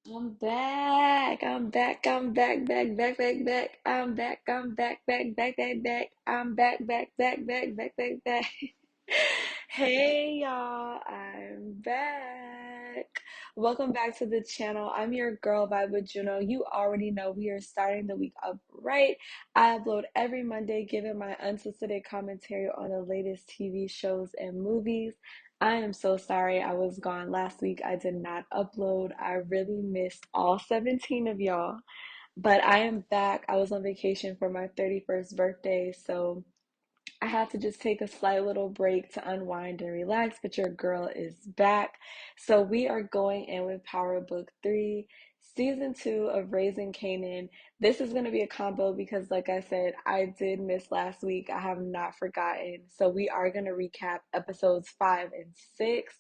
I'm back. I'm back. I'm back, back, back, back, back. I'm back. I'm back, back, back, back, back. I'm back, back, back, back, back, back, back. Hey y'all, I'm back. Welcome back to the channel. I'm your girl Vibe with Juno. You already know we are starting the week up right. I upload every Monday, giving my unsolicited commentary on the latest TV shows and movies. I am so sorry I was gone last week. I did not upload. I really missed all 17 of y'all, but I am back. I was on vacation for my 31st birthday, so I had to just take a slight little break to unwind and relax, but your girl is back. So we are going in with Power Book 3, Season 2 of Raising Kanan. This is going to be a combo because, like I said, I did miss last week. I have not forgotten. So we are going to recap episodes 5 and 6.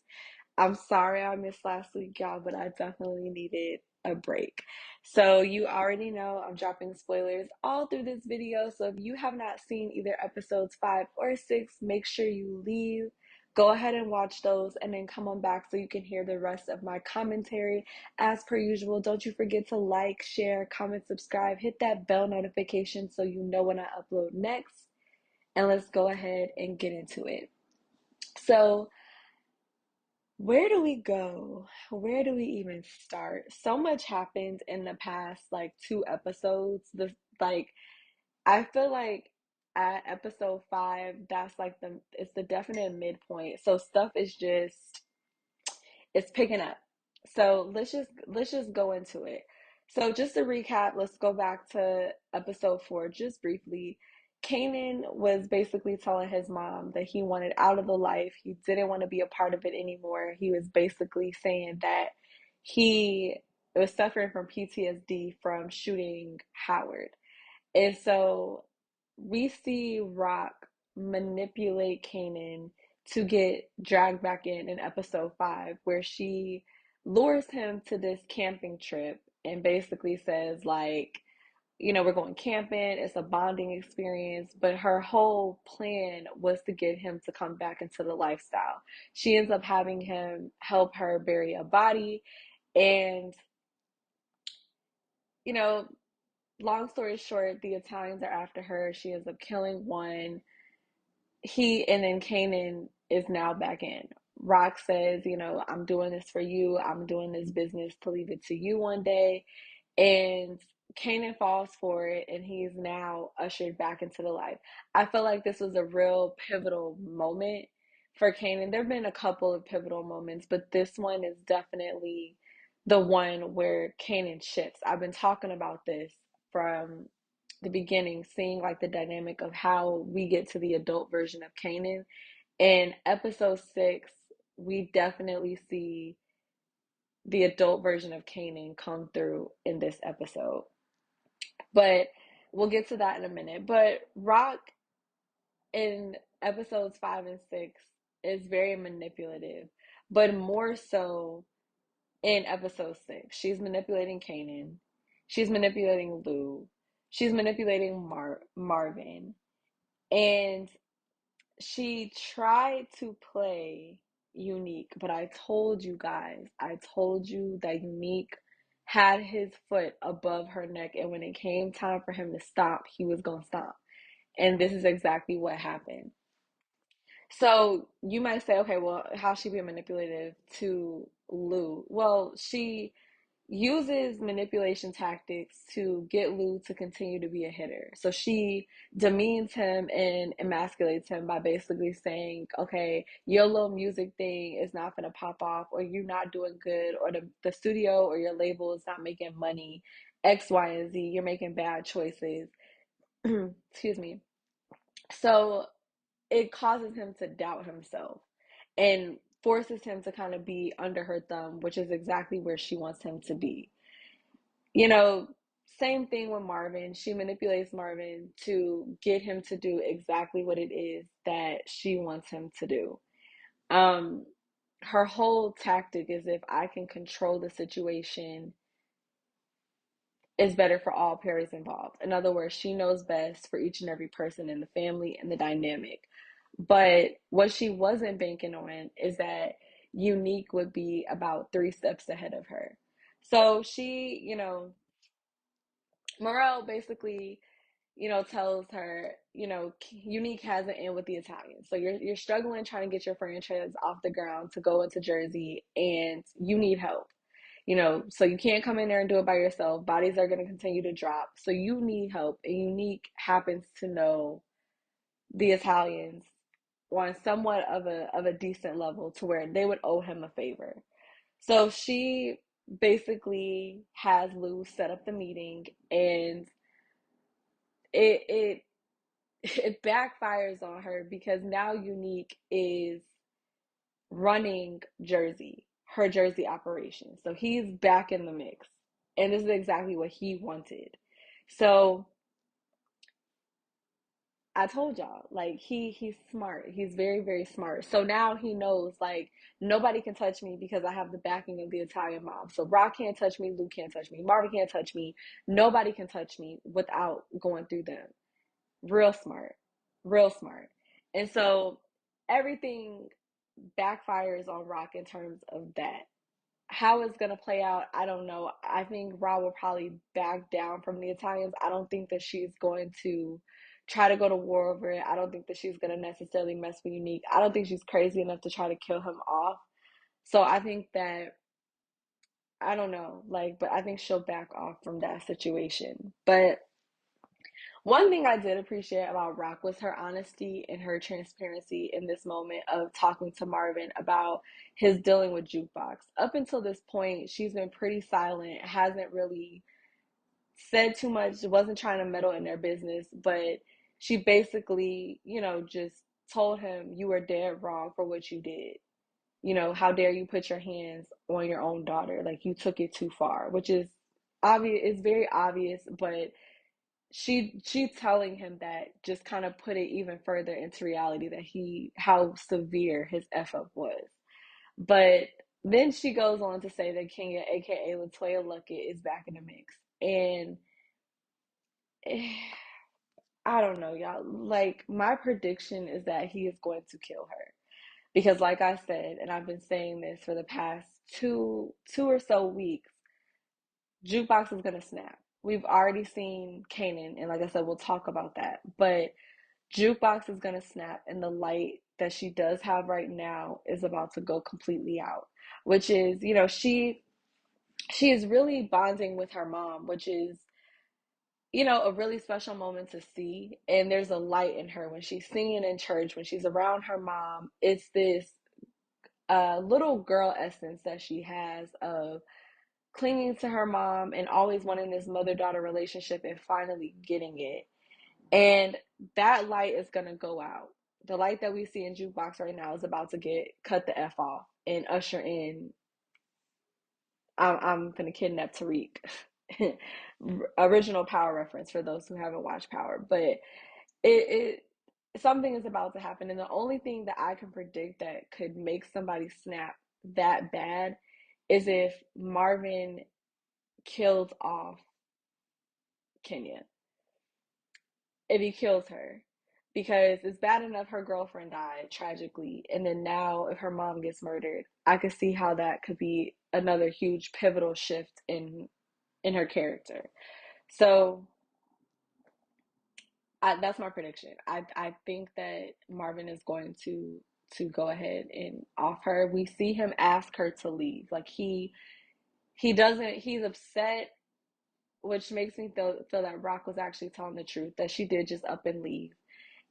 I'm sorry I missed last week, y'all, but I definitely needed a break. So you already know I'm dropping spoilers all through this video. So if you have not seen either episodes 5 or 6, make sure you leave. Go ahead and watch those and then come on back so you can hear the rest of my commentary. As per usual, don't you forget to like, share, comment, subscribe, hit that bell notification so you know when I upload next. And let's go ahead and get into it. So, where do we go? Where do we even start? So much happened in the past like two episodes. I feel like at episode 5, that's like it's the definite midpoint. So stuff is just it's picking up. So let's just go into it. So just to recap, let's go back to episode 4 just briefly. Kanan was basically telling his mom that he wanted out of the life. He didn't want to be a part of it anymore. He was basically saying that he was suffering from PTSD from shooting Howard. And so we see Rock manipulate Kanan to get dragged back in episode 5, where she lures him to this camping trip and basically says, like, we're going camping, it's a bonding experience, but her whole plan was to get him to come back into the lifestyle. She ends up having him help her bury a body, and, you know, long story short, the Italians are after her. She ends up killing one. And then Kanan is now back in. Rock says, I'm doing this for you. I'm doing this business to leave it to you one day. And Kanan falls for it, and he's now ushered back into the life. I feel like this was a real pivotal moment for Kanan. There have been a couple of pivotal moments, but this one is definitely the one where Kanan shifts. I've been talking about this from the beginning, seeing like the dynamic of how we get to the adult version of Kanan. In episode 6, we definitely see the adult version of Kanan come through in this episode. But we'll get to that in a minute. But Rock in episodes 5 and 6 is very manipulative, but more so in episode 6. She's manipulating Kanan. She's manipulating Lou. She's manipulating Marvin. And she tried to play Unique, but I told you that Unique had his foot above her neck, and when it came time for him to stop, he was gonna stop. And this is exactly what happened. So you might say, okay, well, how's she being manipulative to Lou? Well, she uses manipulation tactics to get Lou to continue to be a hitter. So she demeans him and emasculates him by basically saying, okay, your little music thing is not going to pop off, or you're not doing good, or the studio or your label is not making money, X, Y, and Z. You're making bad choices. Excuse me. So it causes him to doubt himself and forces him to kind of be under her thumb, which is exactly where she wants him to be. You know, Same thing with Marvin. She manipulates Marvin to get him to do exactly what it is that she wants him to do. Um, Her whole tactic is, if I can control the situation, is better for all parties involved. In other words, she knows best for each and every person in the family and the dynamic. But what she wasn't banking on is that Unique would be about 3 steps ahead of her. So she, Morel basically, tells her, Unique has an in with the Italians. So you're struggling trying to get your franchise off the ground to go into Jersey, and you need help. So you can't come in there and do it by yourself. Bodies are going to continue to drop. So you need help. And Unique happens to know the Italians on somewhat of a decent level to where they would owe him a favor. So she basically has Lou set up the meeting, and it it backfires on her because now Unique is running Jersey, her Jersey operation. So he's back in the mix. And this is exactly what he wanted. So I told y'all, like he's smart. He's very, very smart. So now he knows like nobody can touch me because I have the backing of the Italian mob. So Rock can't touch me, Luke can't touch me, Marvin can't touch me. Nobody can touch me without going through them. Real smart. Real smart. And so everything backfires on Rock in terms of that. How it's gonna play out, I don't know. I think Ra will probably back down from the Italians. I don't think that she's going to try to go to war over it. I don't think that she's gonna necessarily mess with Unique. I don't think she's crazy enough to try to kill him off. So I think that I don't know, like, but I think she'll back off from that situation. But one thing I did appreciate about Rock was her honesty and her transparency in this moment of talking to Marvin about his dealing with Jukebox. Up until this point, she's been pretty silent, hasn't really said too much, wasn't trying to meddle in their business, but she basically, just told him, you were dead wrong for what you did. How dare you put your hands on your own daughter? Like, you took it too far, which is obvious, it's very obvious, but she's telling him that just kind of put it even further into reality that how severe his F up was. But then she goes on to say that Kenya, aka Latoya Luckett, is back in the mix. And I don't know, y'all. Like, my prediction is that he is going to kill her. Because like I said, and I've been saying this for the past two or so weeks, Jukebox is gonna snap. We've already seen Kanan, and like I said, we'll talk about that. But Jukebox is gonna snap, and the light that she does have right now is about to go completely out. Which is, she is really bonding with her mom, which is, a really special moment to see. And there's a light in her when she's singing in church, when she's around her mom. It's this little girl essence that she has of clinging to her mom and always wanting this mother daughter relationship and finally getting it. And that light is going to go out. The light that we see in Jukebox right now is about to get cut the F off and usher in. I'm going to kidnap Tariq. Original Power reference for those who haven't watched Power. But it something is about to happen. And the only thing that I can predict that could make somebody snap that bad is if Marvin kills off Kenya, if he kills her, because it's bad enough her girlfriend died tragically, and then now if her mom gets murdered, I could see how that could be another huge pivotal shift in her character. So that's my prediction. I think that Marvin is going to go ahead and off her. We see him ask her to leave. Like he doesn't. He's upset, which makes me feel that Rock was actually telling the truth, that she did just up and leave.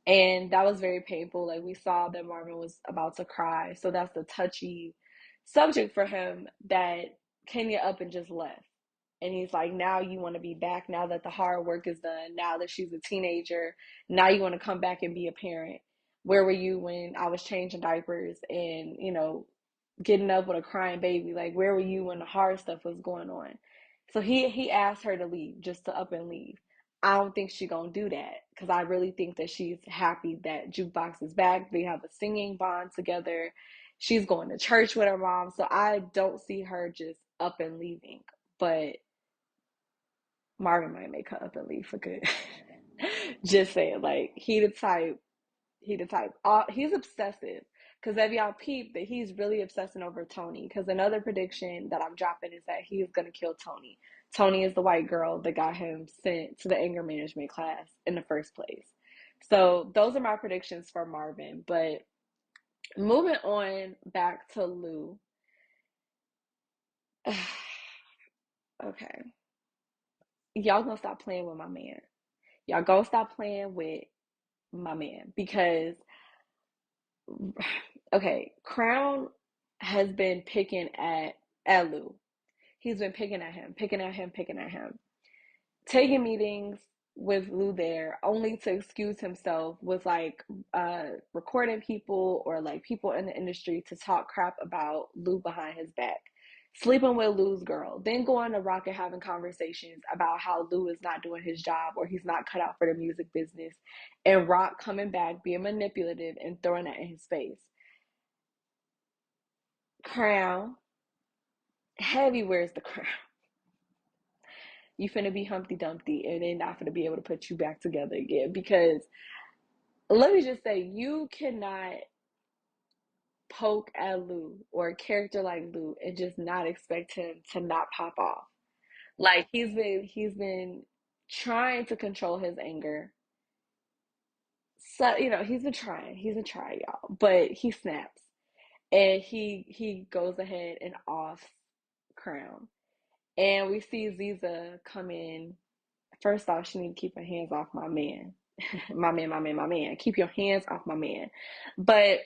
And that was very painful. Like, we saw that Marvin was about to cry. So that's the touchy subject for him, that Kenya up and just left. And he's like, now you want to be back, now that the hard work is done, now that she's a teenager, now you want to come back and be a parent. Where were you when I was changing diapers and, getting up with a crying baby? Like, where were you when the hard stuff was going on? So he asked her to leave, just to up and leave. I don't think she's gonna do that, because I really think that she's happy that Jukebox is back. They have a singing bond together. She's going to church with her mom. So I don't see her just up and leaving. But Marvin might make her up and leave for good. Just saying, like, he the type, he's obsessive. Because if y'all peep that he's really obsessing over Tony. Because another prediction that I'm dropping is that he's gonna kill Tony. Tony is the white girl that got him sent to the anger management class in the first place. So those are my predictions for Marvin. But moving on back to Lou. Okay. Y'all gonna stop playing with my man. Y'all gonna stop playing with my man because okay, Crown has been picking at Lou. He's been picking at him, picking at him, picking at him. Taking meetings with Lou there only to excuse himself with like recording people or like people in the industry to talk crap about Lou behind his back. Sleeping with Lou's girl, then going to Rock and having conversations about how Lou is not doing his job or he's not cut out for the music business, and Rock coming back being manipulative and throwing that in his face. Crown, heavy wears the crown. You finna be Humpty Dumpty and they're not finna be able to put you back together again. Because let me just say, you cannot poke at Lou or a character like Lou and just not expect him to not pop off. Like he's been trying to control his anger. So, he's been trying, y'all. But he snaps and he goes ahead and offs Crown. And we see Ziza come in. First off, she need to keep her hands off my man. My man, my man, my man. Keep your hands off my man. But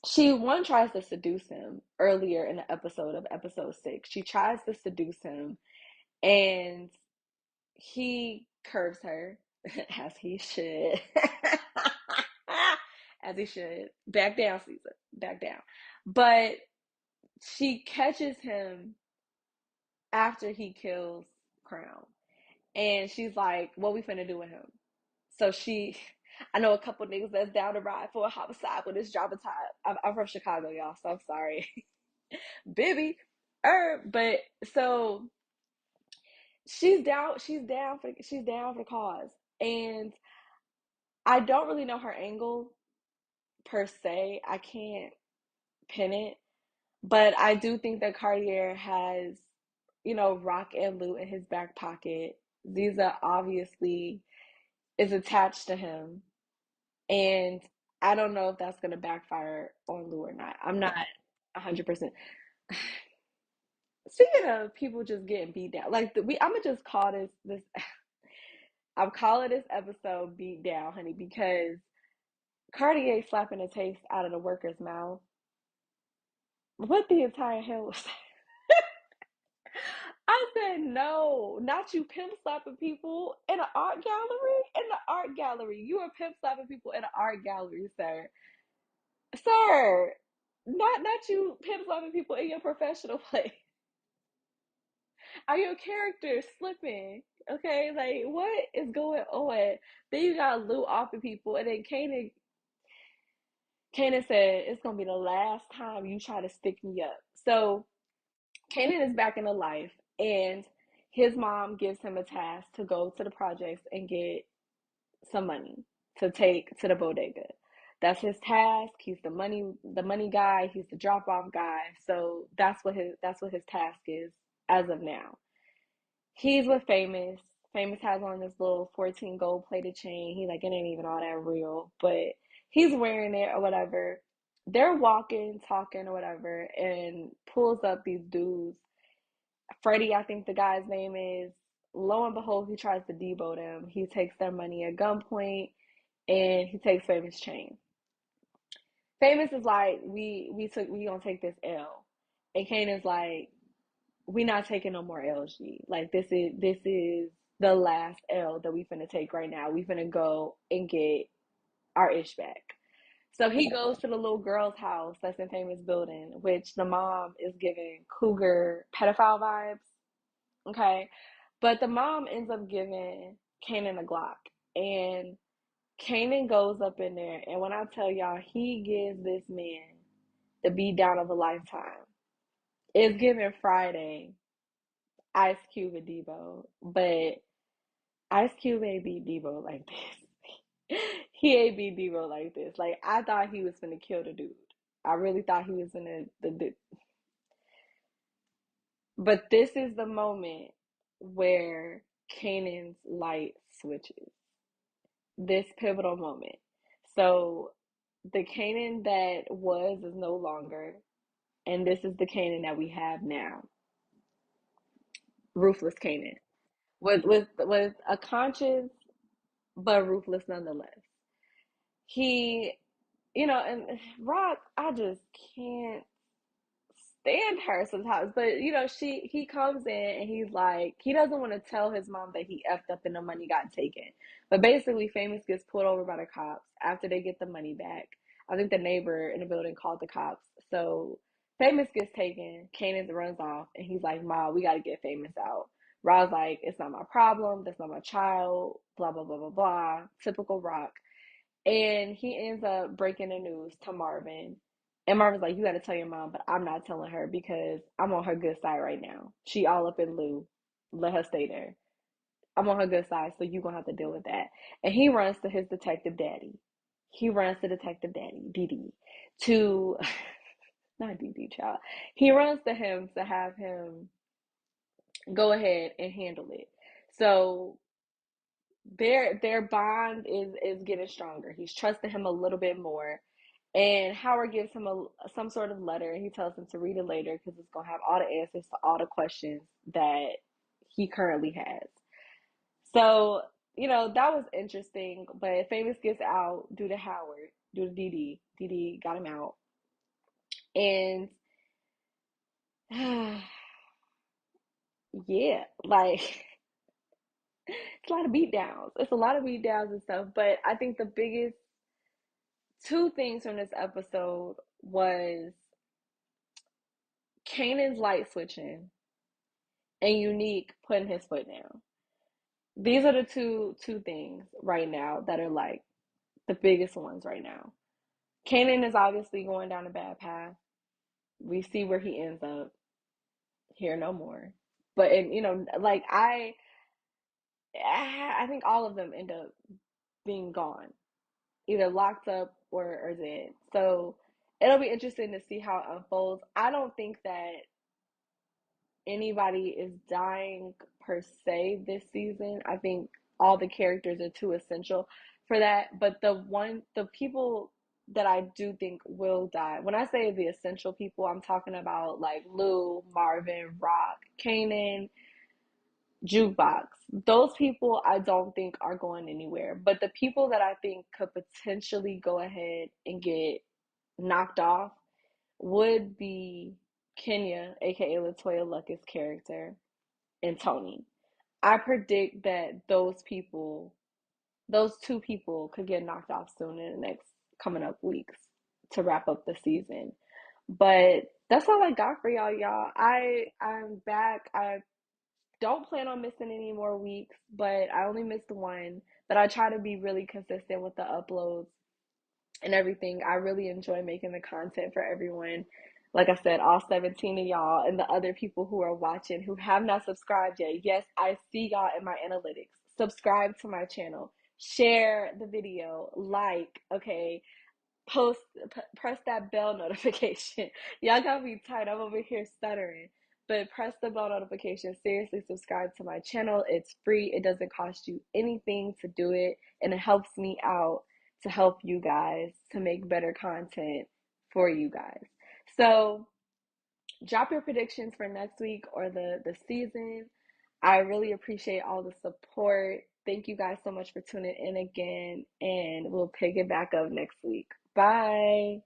she one tries to seduce him earlier in the episode of episode 6. She tries to seduce him and he curves her as he should. As he should. Back down, Caesar. Back down. But she catches him after he kills Crown. And she's like, what we finna do with him? So I know a couple niggas that's down to ride for a homicide with this driver type. I'm from Chicago, y'all, so I'm sorry. Bibby. But so she's down for the cause. And I don't really know her angle per se. I can't pin it. But I do think that Cartier has, Rock and Loot in his back pocket. Ziza obviously is attached to him. And I don't know if that's going to backfire on Lou or not. I'm not 100%. Speaking of people just getting beat down, like I'm gonna just call this. I'm calling this episode "Beat Down," honey, because Cartier slapping the taste out of the worker's mouth. What the entire hell was that? I said no, not you pimp slapping people in an art gallery. In the art gallery, you are pimp slapping people in an art gallery, sir. Sir, not you pimp slapping people in your professional place. Are your characters slipping? Okay, like what is going on? Then you got Lou offing people, and then Kanan said it's gonna be the last time you try to stick me up. So Kanan is back in the life, and his mom gives him a task to go to the projects and get some money to take to the bodega. That's his task. He's the money guy. He's the drop off guy. So that's what his task is as of now. He's with Famous. Famous has on this little 14 gold plated chain. He like it ain't even all that real, but he's wearing it or whatever. They're walking, talking or whatever, and pulls up these dudes. Freddie, I think the guy's name is. Lo and behold, he tries to debo them. He takes their money at gunpoint and he takes Famous chain. Famous is like, we gonna take this L. And Kane is like, we not taking no more LG. Like this is the last L that we finna take right now. We finna go and get our ish back. So he goes to the little girl's house that's in Famous building, which the mom is giving cougar pedophile vibes. Okay. But the mom ends up giving Kanan a Glock. And Kanan goes up in there, and when I tell y'all, he gives this man the beat down of a lifetime. It's given Friday, Ice Cube and Debo, but Ice Cube ain't beat Debo like this. He ain't beat Debo like this. Like I thought he was gonna kill the dude. I really thought he was in but this is the moment where Kanan's light switches. This pivotal moment. So the Kanan that was is no longer, and this is the Kanan that we have now. Ruthless Kanan. With a conscience, but ruthless nonetheless. He, and Rock, I just can't stand her sometimes. But he comes in and he's like, he doesn't want to tell his mom that he effed up and the money got taken. But basically, Famous gets pulled over by the cops after they get the money back. I think the neighbor in the building called the cops. So Famous gets taken. Kanan runs off, and he's like, "Ma, we got to get Famous out." Ra's like, "It's not my problem. That's not my child." Blah blah blah blah blah. Typical Rock. And he ends up breaking the news to Marvin. And Marvin's like, "You got to tell your mom, but I'm not telling her because I'm on her good side right now. She all up in Lou. Let her stay there. I'm on her good side, so you're going to have to deal with that." And he runs to his detective daddy. He runs to Detective Daddy, Dee to, not Dee child. He runs to him to have him go ahead and handle it. So their bond is getting stronger. He's trusting him a little bit more. And Howard gives him some sort of letter, and he tells him to read it later because it's gonna have all the answers to all the questions that he currently has. So, that was interesting. But Famous gets out due to Howard, due to Dee Dee. Dee Dee got him out. And yeah, like it's a lot of beat downs. It's a lot of beat downs and stuff. But I think the biggest two things from this episode was Kanan's light switching and Unique putting his foot down. These are the two things right now that are like the biggest ones right now. Kanan is obviously going down a bad path. We see where he ends up. Here no more. But and like I think all of them end up being gone, either locked up or dead. So it'll be interesting to see how it unfolds. I don't think that anybody is dying per se this season. I think all the characters are too essential for that. But the people that I do think will die, when I say the essential people, I'm talking about like Lou, Marvin, Rock, Kanan, Jukebox. Those people I don't think are going anywhere. But the people that I think could potentially go ahead and get knocked off would be Kenya, aka Latoya Luckett's character, and Tony. I predict that those two people, could get knocked off soon in the next coming up weeks to wrap up the season. But that's all I got for y'all. I'm back. I don't plan on missing any more weeks, but I only missed one. But I try to be really consistent with the uploads and everything. I really enjoy making the content for everyone. Like I said, all 17 of y'all and the other people who are watching who have not subscribed yet. Yes, I see y'all in my analytics. Subscribe to my channel. Share the video. Like, okay, post, press that bell notification. Y'all got me tight. I'm over here stuttering. But press the bell notification. Seriously, subscribe to my channel. It's free. It doesn't cost you anything to do it. And it helps me out to help you guys to make better content for you guys. So drop your predictions for next week or the season. I really appreciate all the support. Thank you guys so much for tuning in again, and we'll pick it back up next week. Bye.